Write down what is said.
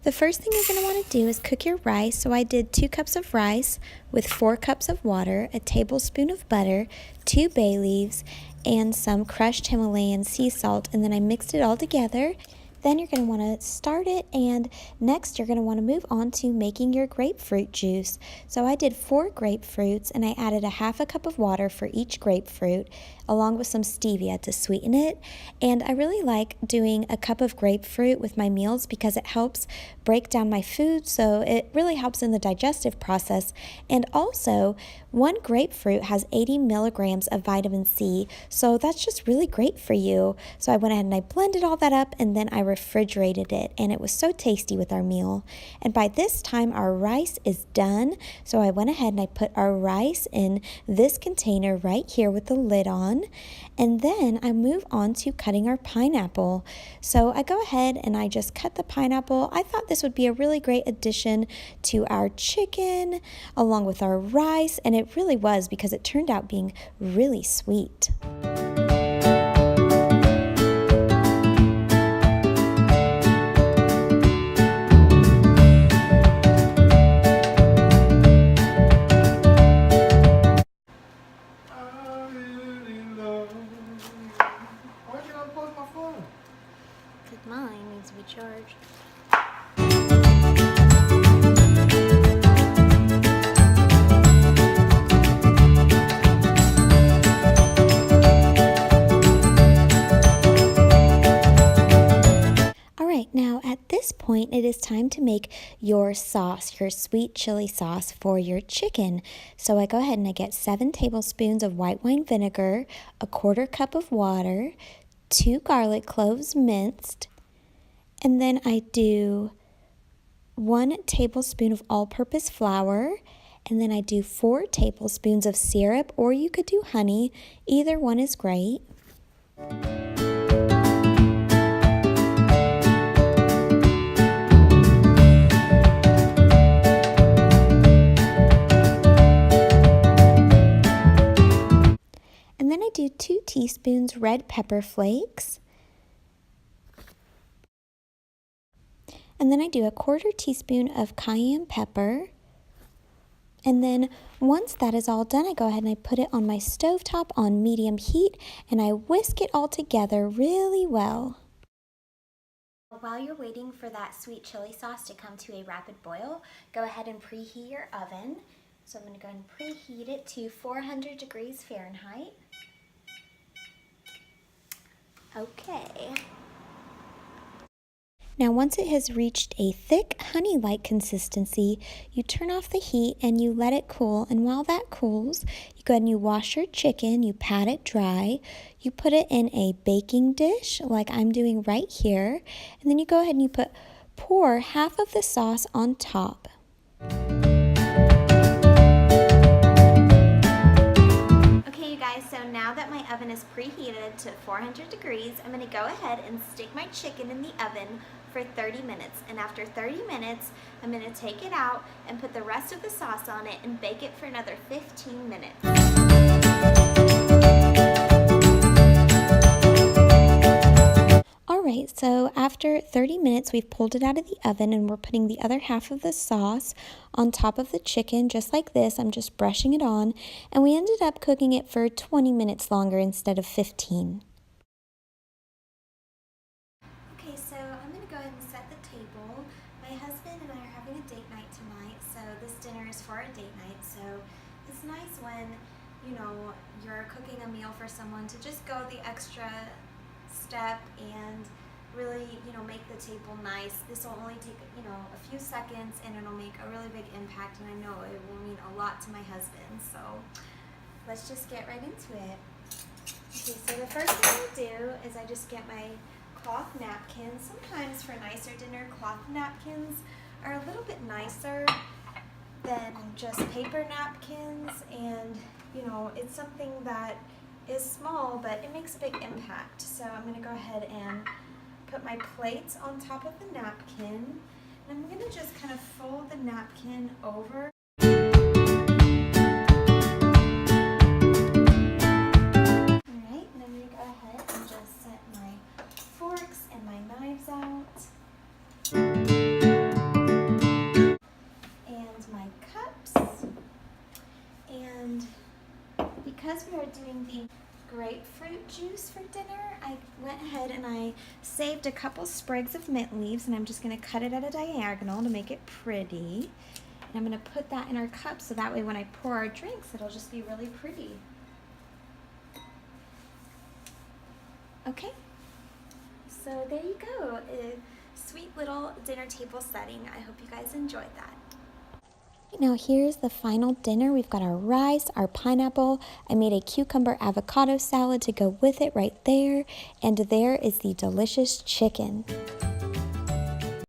The first thing you're going to want to do is cook your rice. So I did 2 cups of rice with 4 cups of water, a tablespoon of butter, 2 bay leaves, and some crushed Himalayan sea salt, and then I mixed it all together. Then you're going to want to start it, and next you're going to want to move on to making your grapefruit juice. So I did 4 grapefruits, and I added a half a cup of water for each grapefruit, along with some stevia to sweeten it. And I really like doing a cup of grapefruit with my meals because it helps break down my food, so it really helps in the digestive process. And also, 1 grapefruit has 80 milligrams of vitamin C, so that's just really great for you. So I went ahead and I blended all that up, and then I refrigerated it, and it was so tasty with our meal. And by this time our rice is done, so I went ahead and I put our rice in this container right here with the lid on, and then I move on to cutting our pineapple. So I go ahead and I just cut the pineapple. I thought this would be a really great addition to our chicken along with our rice, and it really was because it turned out being really sweet. Mine needs to be charged. Alright, now at this point it is time to make your sauce, your sweet chili sauce for your chicken. So I go ahead and I get 7 tablespoons of white wine vinegar, a 1/4 cup of water, 2 garlic cloves minced, and then I do 1 tablespoon of all-purpose flour, and then I do 4 tablespoons of syrup, or you could do honey. Either one is great. And then I do 2 teaspoons red pepper flakes. And then I do a 1/4 teaspoon of cayenne pepper. And then once that is all done, I go ahead and I put it on my stovetop on medium heat, and I whisk it all together really well. While you're waiting for that sweet chili sauce to come to a rapid boil, go ahead and preheat your oven. So I'm going to go ahead and preheat it to 400 degrees Fahrenheit. Okay. Now once it has reached a thick honey-like consistency, you turn off the heat and you let it cool. And while that cools, you go ahead and you wash your chicken, you pat it dry, you put it in a baking dish like I'm doing right here, and then you go ahead and you pour half of the sauce on top. So now that my oven is preheated to 400 degrees, I'm going to go ahead and stick my chicken in the oven for 30 minutes. And after 30 minutes, I'm going to take it out and put the rest of the sauce on it and bake it for another 15 minutes. Alright, so after 30 minutes we've pulled it out of the oven and we're putting the other half of the sauce on top of the chicken just like this. I'm just brushing it on, and we ended up cooking it for 20 minutes longer instead of 15. Okay, so I'm going to go ahead and set the table. My husband and I are having a date night tonight, so this dinner is for a date night. So it's nice when, you're cooking a meal for someone to just go the extra step and really, make the table nice. This will only take, a few seconds, and it'll make a really big impact, and I know it will mean a lot to my husband. So let's just get right into it. Okay, so the first thing I do is I just get my cloth napkins. Sometimes for nicer dinner, cloth napkins are a little bit nicer than just paper napkins, and it's something that is small, but it makes a big impact. So I'm going to go ahead and put my plates on top of the napkin, and I'm going to just kind of fold the napkin over. Alright, and I'm going to go ahead and just set my forks and my knives out. ahead and I saved a couple sprigs of mint leaves, and I'm just going to cut it at a diagonal to make it pretty. And I'm going to put that in our cup so that way when I pour our drinks, it'll just be really pretty. Okay, so there you go. A sweet little dinner table setting. I hope you guys enjoyed that. Now here's the final dinner. We've got our rice, our pineapple. I made a cucumber avocado salad to go with it right there. And there is the delicious chicken.